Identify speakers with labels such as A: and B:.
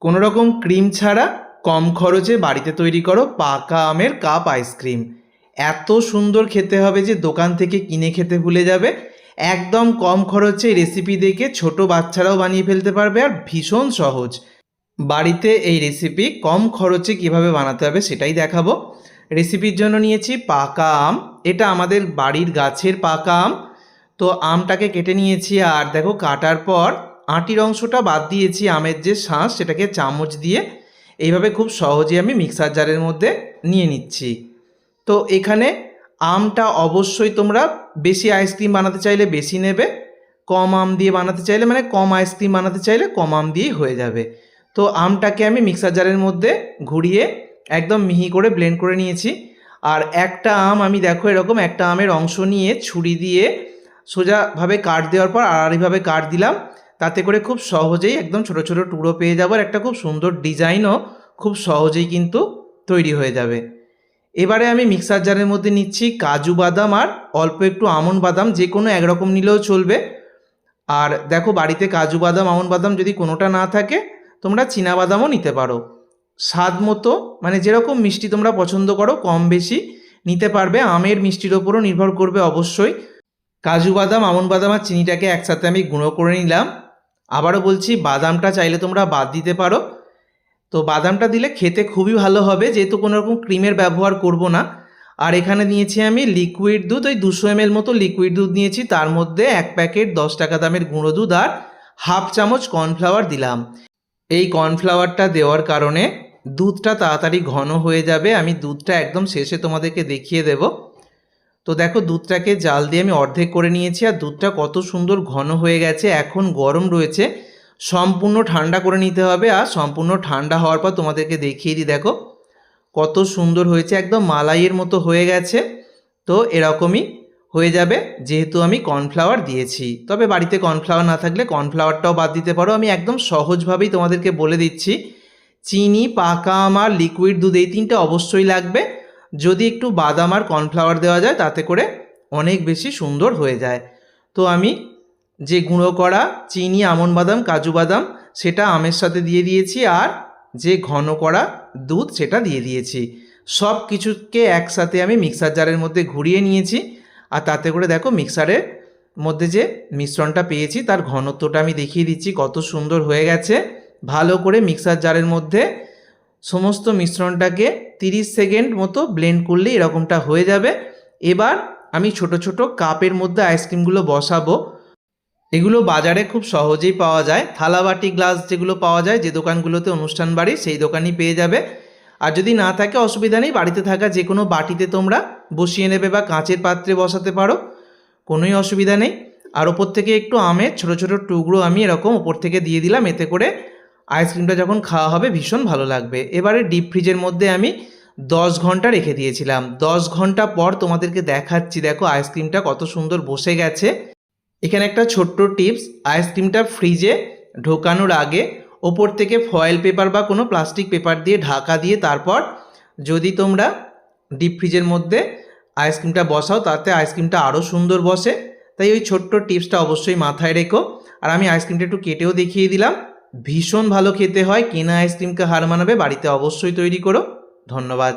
A: কোনো রকম ক্রিম ছাড়া কম খরচে বাড়িতে তৈরি করো পাকা আমের কাপ আইসক্রিম। এত সুন্দর খেতে হবে যে দোকান থেকে কিনে খেতে ভুলে যাবে। একদম কম খরচে রেসিপি দেখে ছোট বাচ্চারাও বানিয়ে ফেলতে পারবে, আর ভীষণ সহজ। বাড়িতে এই রেসিপি কম খরচে কিভাবে বানাতে হবে সেটাই দেখাবো। রেসিপির জন্য নিয়েছি পাকা আম। এটা আমাদের বাড়ির গাছের পাকা আম। তো আমটাকে কেটে নিয়েছি, আর দেখো কাটার পর আটির অংশটা বাদ দিয়েছি। আমের যে শাঁস সেটাকে চামচ দিয়ে এইভাবে খুব সহজে আমি মিক্সার জারের মধ্যে নিয়ে নিচ্ছি। তো এখানে আমটা অবশ্যই তোমরা বেশি আইসক্রিম বানাতে চাইলে বেশি নেবে, কম আম দিয়ে বানাতে চাইলে মানে কম আইসক্রিম বানাতে চাইলে কম আম দিয়েই হয়ে যাবে। তো আমটাকে আমি মিক্সার জারের মধ্যে ঘুরিয়ে একদম মিহি করে ব্লেন্ড করে নিয়েছি। আর একটা আম আমি দেখো এরকম একটা আমের অংশ নিয়ে ছুরি দিয়ে সোজাভাবে কাট দেওয়ার পর আড়াআড়িভাবে কাট দিলাম। তাতে করে খুব সহজেই একদম ছোট ছোট টুকরো পেয়ে যাবার একটা খুব সুন্দর ডিজাইনও খুব সহজেই কিন্তু তৈরি হয়ে যাবে। এবারে আমি মিক্সার জারের মধ্যে নিচ্ছি কাজু বাদাম আর অল্প একটু আমন্ড বাদাম, যে কোনো একরকম নিলেও চলবে। আর দেখো বাড়িতে কাজু বাদাম আমন্ড বাদাম যদি কোনোটা না থাকে তোমরা চীনা বাদামও নিতে পারো। স্বাদ মতো মানে যেরকম মিষ্টি তোমরা পছন্দ করো কম বেশি নিতে পারবে, আমের মিষ্টির ওপরও নির্ভর করবে অবশ্যই। কাজু বাদাম আমন্ড বাদাম আর চিনিটাকে একসাথে আমি গুঁড়ো করে নিলাম। আবারও বলছি বাদামটা চাইলে তোমরা বাদ দিতে পারো। তো বাদামটা দিলে খেতে খুবই ভালো হবে, যেহেতু কোনো রকম ক্রিমের ব্যবহার করব না। আর এখানে নিয়েছি আমি লিকুইড দুধ, ওই 200 ml মতো লিকুইড দুধ নিয়েছি। তার মধ্যে 1 প্যাকেট 10 টাকা দামের গুঁড়ো দুধ আর হাফ চামচ কর্নফ্লাওয়ার দিলাম। এই কর্নফ্লাওয়ারটা দেওয়ার কারণে দুধটা তাড়াতাড়ি ঘন হয়ে যাবে। আমি দুধটা একদম শেষে তোমাদেরকে দেখিয়ে দেব। তো দেখো দুধটাকে জাল দিয়ে আমি অর্ধেক করে নিয়েছি, আর দুধটা কত সুন্দর ঘন হয়ে গেছে। এখন গরম রয়েছে, সম্পূর্ণ ঠান্ডা করে নিতে হবে। আর সম্পূর্ণ ঠান্ডা হওয়ার পর তোমাদেরকে দেখিয়ে দিই, দেখো কত সুন্দর হয়েছে, একদম মালাইয়ের মতো হয়ে গেছে। তো এরকমই হয়ে যাবে যেহেতু আমি কর্নফ্লাওয়ার দিয়েছি। তবে বাড়িতে কর্নফ্লাওয়ার না থাকলে কর্নফ্লাওয়ারটাও বাদ দিতে পারো। আমি একদম সহজভাবেই তোমাদেরকে বলে দিচ্ছি। চিনি, পাকা আম আর লিকুইড দুধ এই তিনটে অবশ্যই লাগবে। যদি একটু বাদাম আর কর্নফ্লাওয়ার দেওয়া যায় তাতে করে অনেক বেশি সুন্দর হয়ে যায়। তো আমি যে গুঁড়ো করা চিনি, আমন্ড বাদাম, কাজু বাদাম সেটা আমের সাথে দিয়ে দিয়েছি, আর যে ঘন করা দুধ সেটা দিয়ে দিয়েছি। সব কিছুকে একসাথে আমি মিক্সার জারের মধ্যে ঘুরিয়ে নিয়েছি। আর তাতে করে দেখো মিক্সারের মধ্যে যে মিশ্রণটা পেয়েছি তার ঘনত্বটা আমি দেখিয়ে দিচ্ছি, কত সুন্দর হয়ে গেছে। ভালো করে মিক্সার জারের মধ্যে সমস্ত মিশ্রণটাকে 30 সেকেন্ড মতো ব্লেন্ড করলে এরকমটা হয়ে যাবে। এবার আমি ছোট ছোট কাপের মধ্যে আইসক্রিমগুলো বসাবো। এগুলো বাজারে খুব সহজেই পাওয়া যায়, থালাবাটি গ্লাস যেগুলো পাওয়া যায় যে দোকানগুলোতে অনুষ্ঠান বাড়ি সেই দোকানই পেয়ে যাবে। আর যদি না থাকে অসুবিধা নেই, বাড়িতে থাকা যে কোনো বাটিতে তোমরা বসিয়ে নেবে বা কাঁচের পাত্রে বসাতে পারো, কোনোই অসুবিধা নেই। আর ওপর থেকে একটু আমের ছোট ছোট টুকরো আমি এরকম ওপর থেকে দিয়ে দিলাম, এতে করে আইসক্রিমটা যখন খাওয়া হবে ভীষণ ভালো লাগবে। এবারে ডিপ ফ্রিজের মধ্যে আমি 10 ঘন্টা রেখে দিয়েছিলাম। 10 ঘন্টা পর তোমাদেরকে দেখাচ্ছি, দেখো আইসক্রিমটা কত সুন্দর বসে গেছে। এখানে একটা ছোট্ট টিপস, আইসক্রিমটা ফ্রিজে ঢোকানোর আগে ওপর থেকে ফয়েল পেপার বা কোনো প্লাস্টিক পেপার দিয়ে ঢাকা দিয়ে তারপর যদি তোমরা ডিপ ফ্রিজের মধ্যে আইসক্রিমটা বসাও তাতে আইসক্রিমটা আরও সুন্দর বসে। তাই ওই ছোট্ট টিপসটা অবশ্যই মাথায় রেখো। আর আমি আইসক্রিমটা একটু কেটেও দেখিয়ে দিলাম, ভীষণ ভালো খেতে হয়। কেনা আইসক্রিমকে হার মানাবে, বাড়িতে অবশ্যই তৈরি করো। ধন্যবাদ।